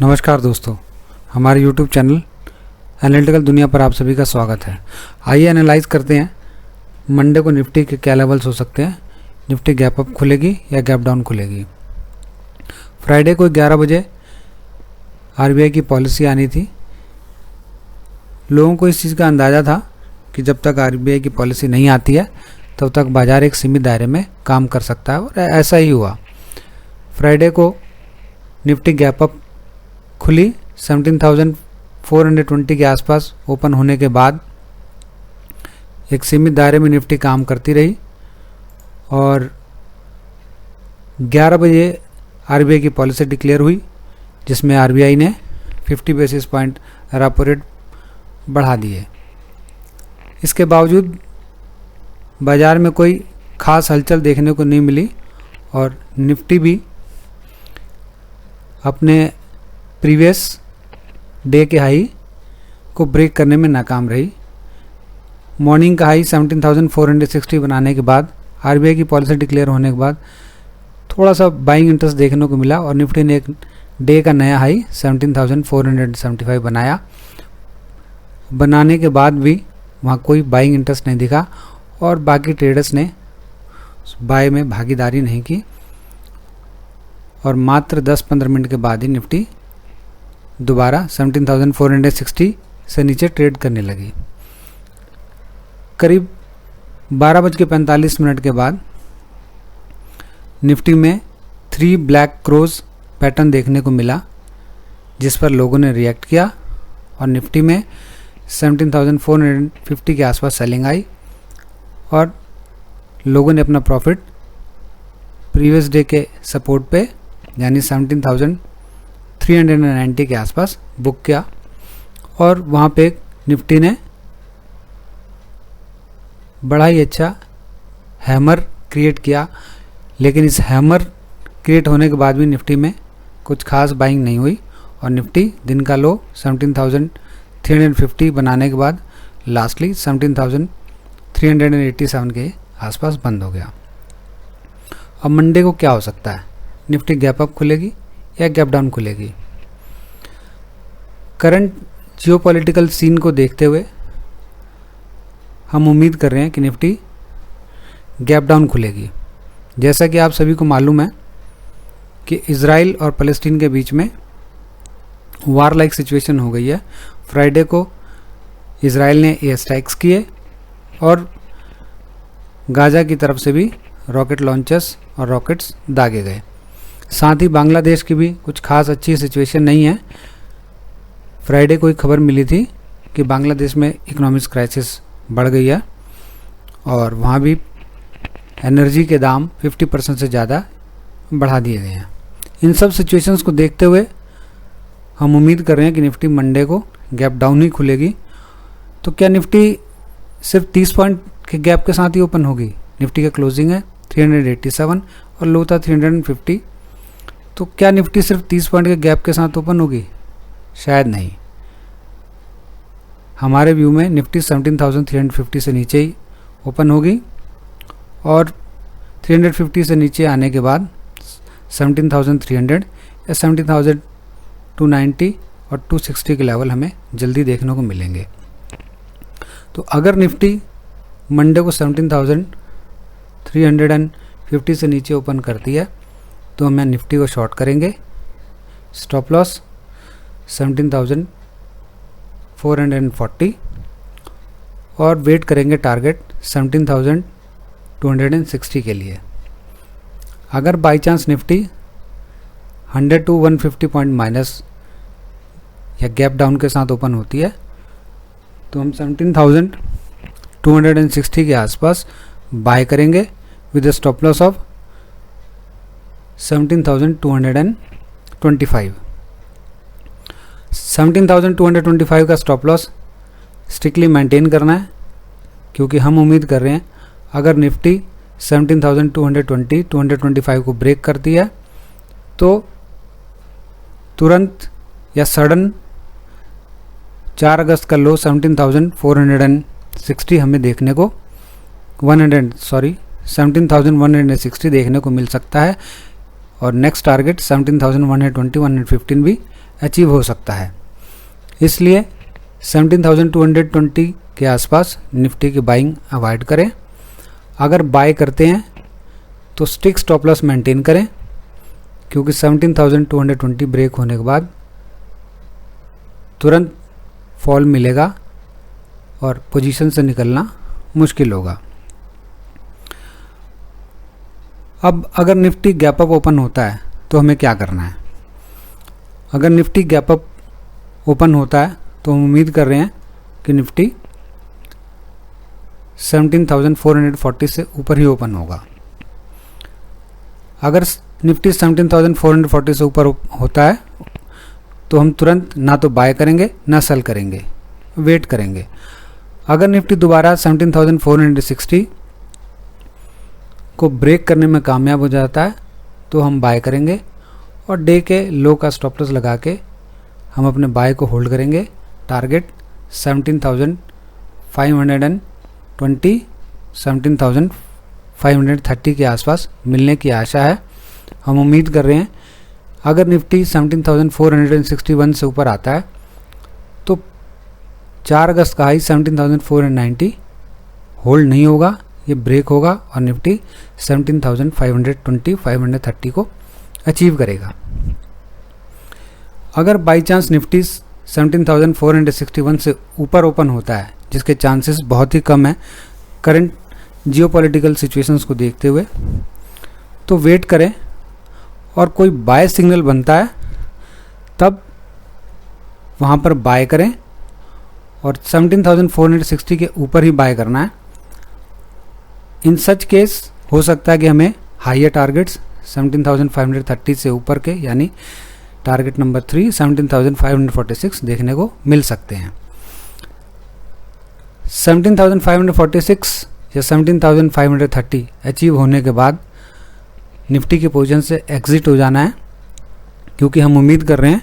नमस्कार दोस्तों, हमारे YouTube चैनल एनालिटिकल दुनिया पर आप सभी का स्वागत है। आइए एनालाइज करते हैं मंडे को निफ्टी के क्या लेवल्स हो सकते हैं। निफ्टी गैप अप खुलेगी या गैप डाउन खुलेगी। फ्राइडे को 11 बजे आरबीआई की पॉलिसी आनी थी। लोगों को इस चीज़ का अंदाज़ा था कि जब तक आरबीआई की पॉलिसी नहीं आती है तब तक बाजार एक सीमित दायरे में काम कर सकता है, और ऐसा ही हुआ। फ्राइडे को निफ्टी गैप अप खुली 17,420 के आसपास ओपन होने के बाद एक सीमित दायरे में निफ्टी काम करती रही, और 11 बजे आरबीआई की पॉलिसी डिक्लेयर हुई, जिसमें आरबीआई ने 50 बेसिस पॉइंट रेपो रेट बढ़ा दिए। इसके बावजूद बाजार में कोई खास हलचल देखने को नहीं मिली और निफ्टी भी अपने प्रीवियस डे के हाई को ब्रेक करने में नाकाम रही। मॉर्निंग का हाई 17,460 बनाने के बाद आरबीआई की पॉलिसी डिक्लेयर होने के बाद थोड़ा सा बाइंग इंटरेस्ट देखने को मिला और निफ्टी ने एक डे का नया हाई 17,475 बनाया। बनाने के बाद भी वहाँ कोई बाइंग इंटरेस्ट नहीं दिखा और बाकी ट्रेडर्स ने बाय में भागीदारी नहीं की, और मात्र 10-15 मिनट के बाद ही निफ्टी दोबारा 17,460 से नीचे ट्रेड करने लगी। करीब 12:45 के बाद निफ्टी में 3 ब्लैक क्रोज पैटर्न देखने को मिला, जिस पर लोगों ने रिएक्ट किया और निफ्टी में 17,450 के आसपास सेलिंग आई और लोगों ने अपना प्रॉफिट प्रीवियस डे के सपोर्ट पे यानी 17,390 के आसपास बुक किया, और वहाँ पे निफ्टी ने बड़ा ही अच्छा हैमर क्रिएट किया। लेकिन इस हैमर क्रिएट होने के बाद भी निफ्टी में कुछ खास बाइंग नहीं हुई और निफ्टी दिन का लो 17,350 बनाने के बाद लास्टली 17,387 के आसपास बंद हो गया। अब मंडे को क्या हो सकता है? निफ्टी गैप अप खुलेगी या गैप डाउन खुलेगी? करंट जियोपॉलिटिकल सीन को देखते हुए हम उम्मीद कर रहे हैं कि निफ्टी गैप डाउन खुलेगी। जैसा कि आप सभी को मालूम है कि इजराइल और फ़लस्तीन के बीच में वार लाइक सिचुएशन हो गई है। फ्राइडे को इजराइल ने एयर स्ट्राइक्स किए और गाजा की तरफ से भी रॉकेट लॉन्चर्स और रॉकेट्स दागे गए। साथ ही बांग्लादेश की भी कुछ खास अच्छी सिचुएशन नहीं है। फ्राइडे को एक खबर मिली थी कि बांग्लादेश में इकोनॉमिक क्राइसिस बढ़ गई है और वहाँ भी एनर्जी के दाम 50% से ज़्यादा बढ़ा दिए गए हैं। इन सब सिचुएशंस को देखते हुए हम उम्मीद कर रहे हैं कि निफ्टी मंडे को गैप डाउन ही खुलेगी। तो क्या निफ्टी सिर्फ 30 पॉइंट के गैप के साथ ही ओपन होगी? निफ्टी का क्लोजिंग है 387 और लो था 350। तो क्या निफ्टी सिर्फ 30 पॉइंट के गैप के साथ ओपन होगी? शायद नहीं। हमारे व्यू में निफ्टी 17,350 से नीचे ही ओपन होगी और 350 से नीचे आने के बाद 17,300 या 17,290 और 260 के लेवल हमें जल्दी देखने को मिलेंगे। तो अगर निफ्टी मंडे को 17,350 से नीचे ओपन करती है तो हम निफ्टी को शॉर्ट करेंगे। स्टॉप लॉस 17,440 और वेट करेंगे टारगेट 17,260 के लिए। अगर by chance Nifty 100 to 150 point minus या गैप डाउन के साथ ओपन होती है तो हम 17,260 के आसपास बाय करेंगे विद स्टॉप लॉस ऑफ 17,225। 17,225 का स्टॉप लॉस स्ट्रिक्टली मेंटेन करना है, क्योंकि हम उम्मीद कर रहे हैं अगर निफ्टी 17,225 को ब्रेक करती है तो तुरंत या सडन 4 अगस्त का लो 17,460 हमें देखने को 17,160 देखने को मिल सकता है और नेक्स्ट टारगेट 17,120-115 भी अचीव हो सकता है। इसलिए 17,220 के आसपास निफ्टी की बाइंग अवॉइड करें। अगर बाय करते हैं तो स्टिक स्टॉप लॉस मेंटेन करें, क्योंकि 17,220 ब्रेक होने के बाद तुरंत फॉल मिलेगा और पोजीशन से निकलना मुश्किल होगा। अब अगर निफ्टी गैप अप ओपन होता है तो हमें क्या करना है? अगर निफ्टी गैप अप ओपन होता है तो हम उम्मीद कर रहे हैं कि निफ्टी 17,440 से ऊपर ही ओपन होगा। अगर निफ्टी 17,440 से ऊपर होता है तो हम तुरंत ना तो बाय करेंगे ना सेल करेंगे, वेट करेंगे। अगर निफ्टी दोबारा 17,460 को ब्रेक करने में कामयाब हो जाता है तो हम बाय करेंगे और डे के लो का स्टॉप लॉस लगा के हम अपने बाय को होल्ड करेंगे। टारगेट 17,520 17,530 के आसपास मिलने की आशा है। हम उम्मीद कर रहे हैं अगर निफ्टी 17,461 से ऊपर आता है तो 4 अगस्त का हाई 17,490 होल्ड नहीं होगा, ये ब्रेक होगा और निफ्टी 17,520 530 को अचीव करेगा। अगर बाई चांस निफ्टी 17,461 से ऊपर ओपन होता है, जिसके चांसेस बहुत ही कम है करंट जियोपॉलिटिकल सिचुएशंस को देखते हुए, तो वेट करें और कोई बाय सिग्नल बनता है तब वहाँ पर बाय करें और 17,460 के ऊपर ही बाय करना है। इन सच केस हो सकता है कि हमें हायर टारगेट्स 17,530 से ऊपर के, यानी टारगेट नंबर 3 17,546 देखने को मिल सकते हैं। 17,546 या 17,530 अचीव होने के बाद निफ्टी की पोजीशन से एग्जिट हो जाना है, क्योंकि हम उम्मीद कर रहे हैं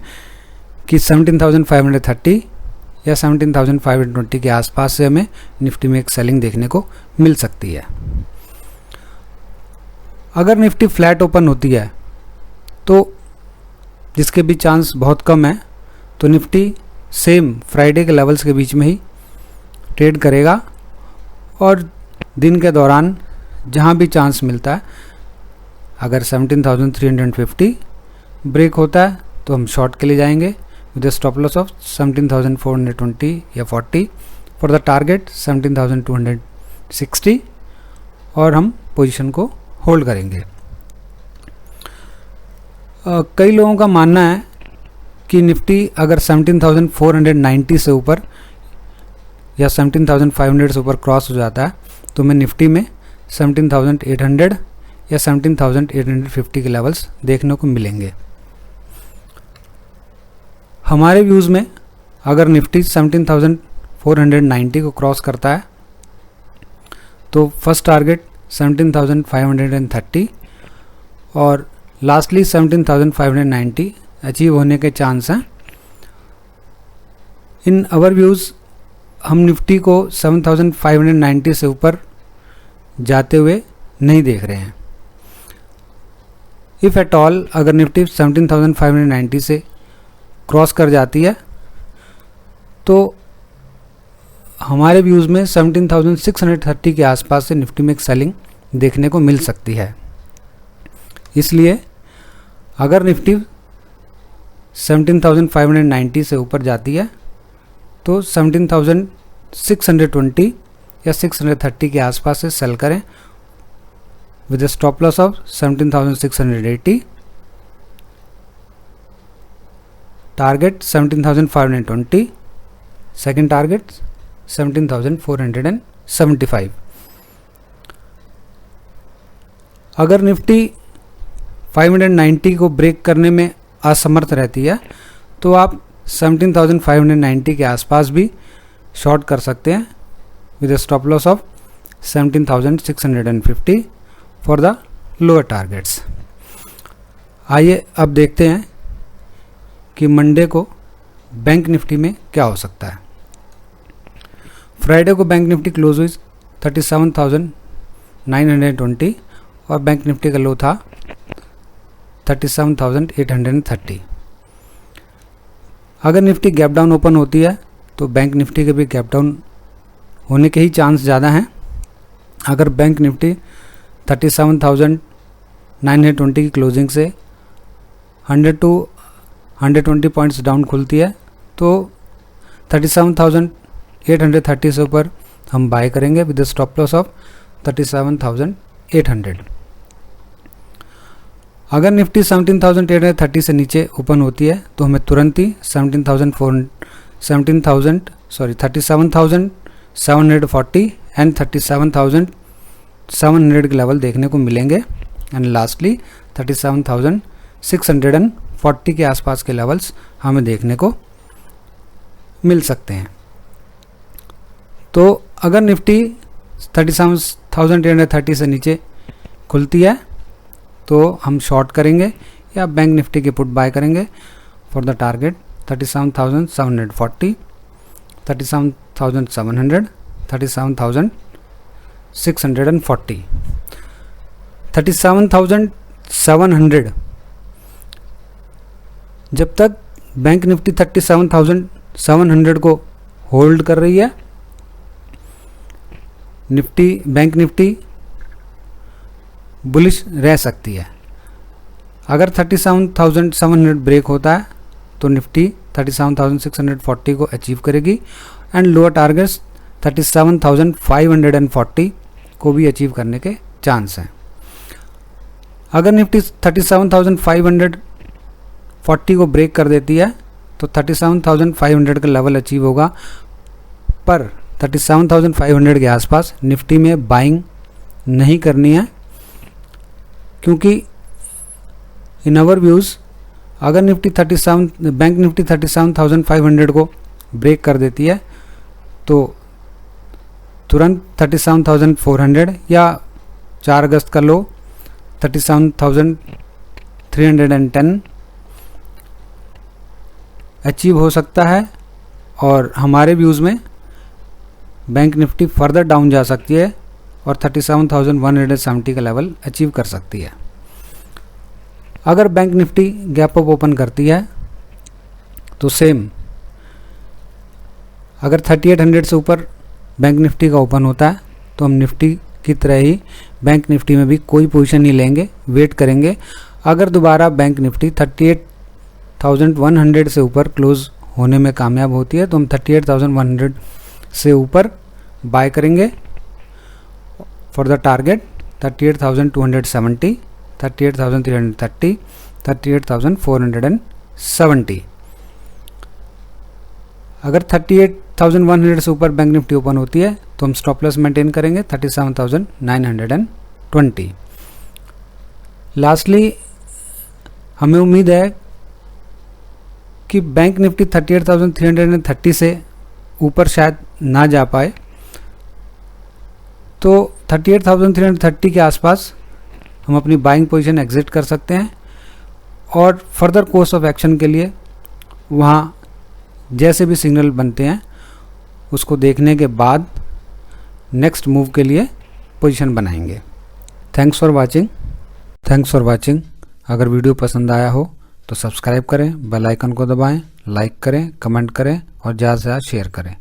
कि 17,530 या 17,520 के आसपास से हमें निफ्टी में एक सेलिंग देखने को मिल सकती है। अगर निफ्टी फ्लैट ओपन होती है तो जिसके भी चांस बहुत कम है, तो निफ्टी सेम फ्राइडे के लेवल्स के बीच में ही ट्रेड करेगा और दिन के दौरान जहां भी चांस मिलता है, अगर 17,350 ब्रेक होता है तो हम शॉर्ट के लिए जाएंगे with a stop loss of 17,420 या 40 for the target 17,260 और हम पोजीशन को होल्ड करेंगे। कई लोगों का मानना है कि निफ्टी अगर 17,490 से ऊपर या 17,500 से ऊपर क्रॉस हो जाता है तो हमें निफ्टी में 17,800 या 17,850 के लेवल्स देखने को मिलेंगे। हमारे व्यूज़ में अगर निफ्टी 17,490 को क्रॉस करता है तो फर्स्ट टारगेट 17,530 और लास्टली 17,590 अचीव होने के चांस हैं। इन अवर व्यूज़ हम निफ्टी को 7,590 से ऊपर जाते हुए नहीं देख रहे हैं। इफ़ एट ऑल अगर निफ्टी 17,590 से क्रॉस कर जाती है तो हमारे व्यूज़ में 17,630 के आसपास से निफ्टी में एक सेलिंग देखने को मिल सकती है। इसलिए अगर निफ्टी 17,590 से ऊपर जाती है तो 17,620 या 630 के आसपास से सेल करें with a stop loss of 17,680, target 17,520, second target 17,475। अगर निफ्टी 590 को ब्रेक करने में असमर्थ रहती है तो आप 17,590 के आसपास भी शॉर्ट कर सकते हैं with stop loss of 17,650 for the lower targets. आइए अब देखते हैं कि मंडे को बैंक निफ्टी में क्या हो सकता है। फ्राइडे को बैंक निफ्टी क्लोज हुई 37,920 और बैंक निफ्टी का लो था 37,830। अगर निफ्टी गैप डाउन ओपन होती है तो बैंक निफ्टी के भी गैप डाउन होने के ही चांस ज़्यादा हैं। अगर बैंक निफ्टी 37,920 की क्लोजिंग से 100 to 120 पॉइंट्स डाउन खुलती है तो 37,830 से ऊपर हम बाय करेंगे विद स्टॉप लॉस ऑफ 37,800। अगर निफ्टी 17,830 से नीचे ओपन होती है तो हमें तुरंत ही 37,740 एंड 37,700 के लेवल देखने को मिलेंगे एंड लास्टली 37,640 के आसपास के लेवल्स हमें देखने को मिल सकते हैं। तो अगर निफ्टी 37,830 से नीचे खुलती है तो हम शॉर्ट करेंगे या बैंक निफ्टी के पुट बाय करेंगे फॉर द टारगेट 37,740, 37,700, 37,640। 37,700 जब तक बैंक निफ्टी 37,700 को होल्ड कर रही है, बैंक निफ्टी बुलिश रह सकती है। अगर 37,700 ब्रेक होता है तो निफ्टी 37,640 को अचीव करेगी एंड लोअर टारगेट्स 37,540 को भी अचीव करने के चांस हैं। अगर निफ्टी 37,540 को ब्रेक कर देती है तो 37,500 का लेवल अचीव होगा, पर 37,500 के आसपास निफ्टी में बाइंग नहीं करनी है, क्योंकि इन आवर व्यूज़ अगर बैंक निफ्टी 37,500 को ब्रेक कर देती है तो तुरंत 37,400 या 4 अगस्त का लो 37,310 अचीव हो सकता है और हमारे व्यूज़ में बैंक निफ्टी फर्दर डाउन जा सकती है और 37,170 का लेवल अचीव कर सकती है। अगर bank Nifty gap up open करती है तो सेम, अगर 3800 से ऊपर बैंक निफ्टी का ओपन होता है तो हम निफ्टी की तरह ही बैंक निफ्टी में भी कोई पोजीशन नहीं लेंगे, वेट करेंगे। अगर दोबारा बैंक निफ्टी 38,100 से ऊपर क्लोज होने में कामयाब होती है तो हम 38,100 से ऊपर बाय करेंगे फॉर द टारगेट 38,270, 38,330, 38,470। अगर 38,100 से ऊपर बैंक निफ्टी ओपन होती है तो हम स्टॉप लॉस मेंटेन करेंगे 37,920। लास्टली हमें उम्मीद है कि बैंक निफ्टी 38,330 से ऊपर शायद ना जा पाए, तो 38,330 के आसपास हम अपनी बाइंग पोजीशन एग्जिट कर सकते हैं और फर्दर कोर्स ऑफ एक्शन के लिए वहाँ जैसे भी सिग्नल बनते हैं उसको देखने के बाद नेक्स्ट मूव के लिए पोजीशन बनाएंगे। Thanks for watching. अगर वीडियो पसंद आया हो तो सब्सक्राइब करें, बेल आइकन को दबाएं, लाइक करें, कमेंट करें और ज़्यादा से ज़्यादा शेयर करें।